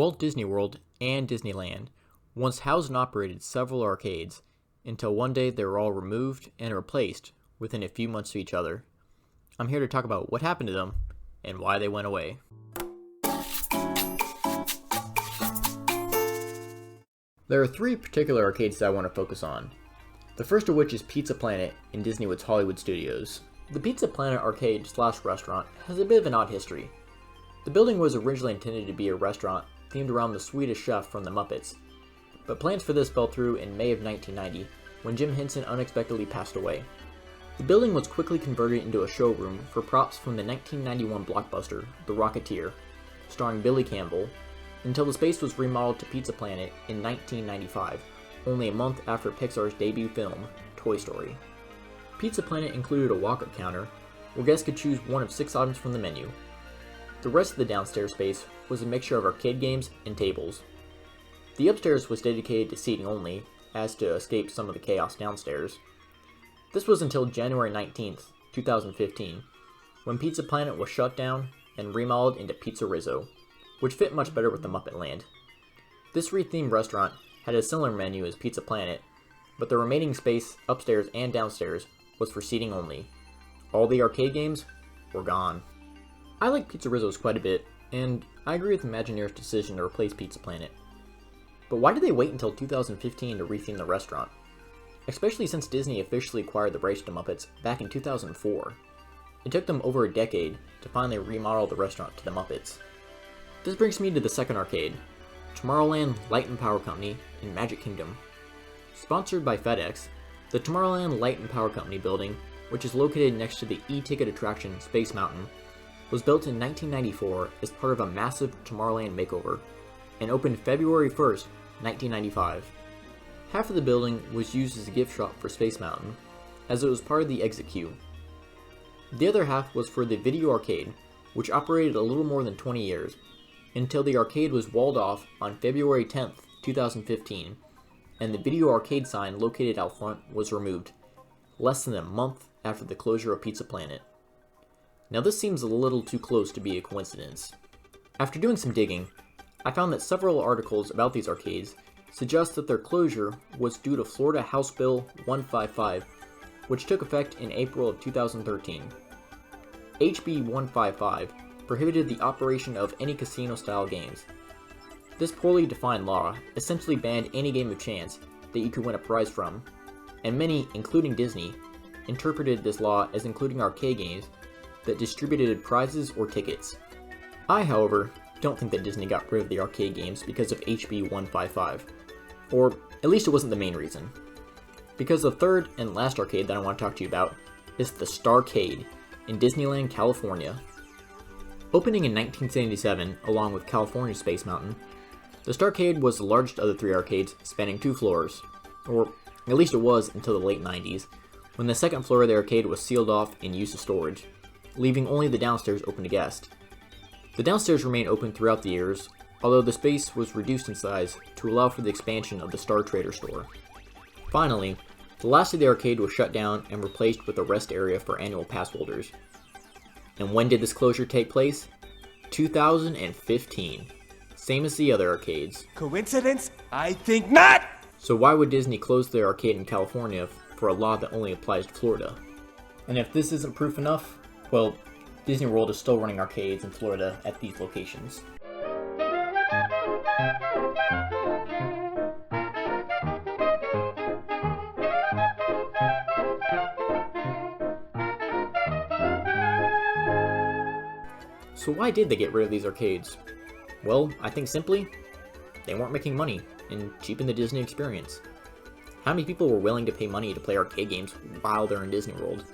Walt Disney World and Disneyland once housed and operated several arcades until one day they were all removed and replaced within a few months of each other. I'm here to talk about what happened to them and why they went away. There are three particular arcades that I want to focus on. The first of which is Pizza Planet in Disney's Hollywood Studios. The Pizza Planet arcade/restaurant has a bit of an odd history. The building was originally intended to be a restaurant themed around the Swedish chef from the Muppets, but plans for this fell through in May of 1990 when Jim Henson unexpectedly passed away. The building was quickly converted into a showroom for props from the 1991 blockbuster, The Rocketeer, starring Billy Campbell, until the space was remodeled to Pizza Planet in 1995, only a month after Pixar's debut film, Toy Story. Pizza Planet included a walk-up counter, where guests could choose one of 6 items from the menu. The rest of the downstairs space was a mixture of arcade games and tables. The upstairs was dedicated to seating only, as to escape some of the chaos downstairs. This was until January 19th, 2015, when Pizza Planet was shut down and remodeled into Pizza Rizzo, which fit much better with the Muppet Land. This re-themed restaurant had a similar menu as Pizza Planet, but the remaining space upstairs and downstairs was for seating only. All the arcade games were gone. I like Pizza Rizzo's quite a bit, and I agree with Imagineer's decision to replace Pizza Planet. But why did they wait until 2015 to retheme the restaurant? Especially since Disney officially acquired the rights to Muppets back in 2004. It took them over a decade to finally remodel the restaurant to the Muppets. This brings me to the second arcade, Tomorrowland Light and Power Company in Magic Kingdom. Sponsored by FedEx, the Tomorrowland Light and Power Company building, which is located next to the e-ticket attraction Space Mountain, was built in 1994 as part of a massive Tomorrowland makeover, and opened February 1st, 1995. Half of the building was used as a gift shop for Space Mountain, as it was part of the exit queue. The other half was for the video arcade, which operated a little more than 20 years, until the arcade was walled off on February 10th, 2015, and the video arcade sign located out front was removed, less than a month after the closure of Pizza Planet. Now this seems a little too close to be a coincidence. After doing some digging, I found that several articles about these arcades suggest that their closure was due to Florida House Bill 155, which took effect in April of 2013. HB-155 prohibited the operation of any casino-style games. This poorly defined law essentially banned any game of chance that you could win a prize from, and many, including Disney, interpreted this law as including arcade games that distributed prizes or tickets. I, however, don't think that Disney got rid of the arcade games because of HB-155, or at least it wasn't the main reason. Because the third and last arcade that I want to talk to you about is the Starrcade in Disneyland, California. Opening in 1977 along with California Space Mountain, the Starrcade was the largest of the 3 arcades, spanning 2 floors, or at least it was until the late 90s, when the second floor of the arcade was sealed off in use of storage, leaving only the downstairs open to guests. The downstairs remained open throughout the years, although the space was reduced in size to allow for the expansion of the Star Trader store. Finally, the last of the arcade was shut down and replaced with a rest area for annual pass holders. And when did this closure take place? 2015. Same as the other arcades. Coincidence? I think not! So why would Disney close their arcade in California for a law that only applies to Florida? And if this isn't proof enough, well, Disney World is still running arcades in Florida at these locations. So why did they get rid of these arcades? Well, I think simply, they weren't making money and cheapened the Disney experience. How many people were willing to pay money to play arcade games while they're in Disney World?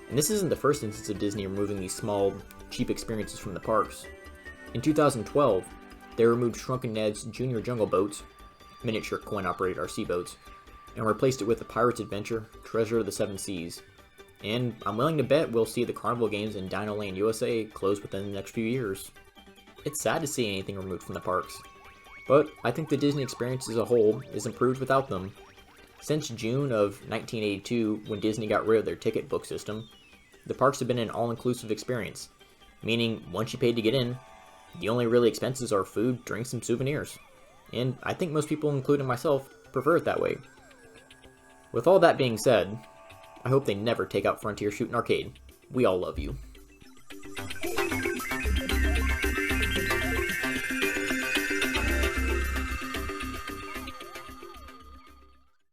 And this isn't the first instance of Disney removing these small, cheap experiences from the parks. In 2012, they removed Shrunken Ned's Junior Jungle Boats, miniature coin-operated RC boats, and replaced it with the Pirate's Adventure, Treasure of the Seven Seas. And I'm willing to bet we'll see the Carnival Games in Dino Land USA close within the next few years. It's sad to see anything removed from the parks, but I think the Disney experience as a whole is improved without them. Since June of 1982, when Disney got rid of their ticket book system, the parks have been an all-inclusive experience, meaning once you paid to get in, The only really expenses are food, drinks, and souvenirs. And I think most people, including myself, prefer it that way. With all that being said, I hope they never take out Frontier Shootin' Arcade. We all love you.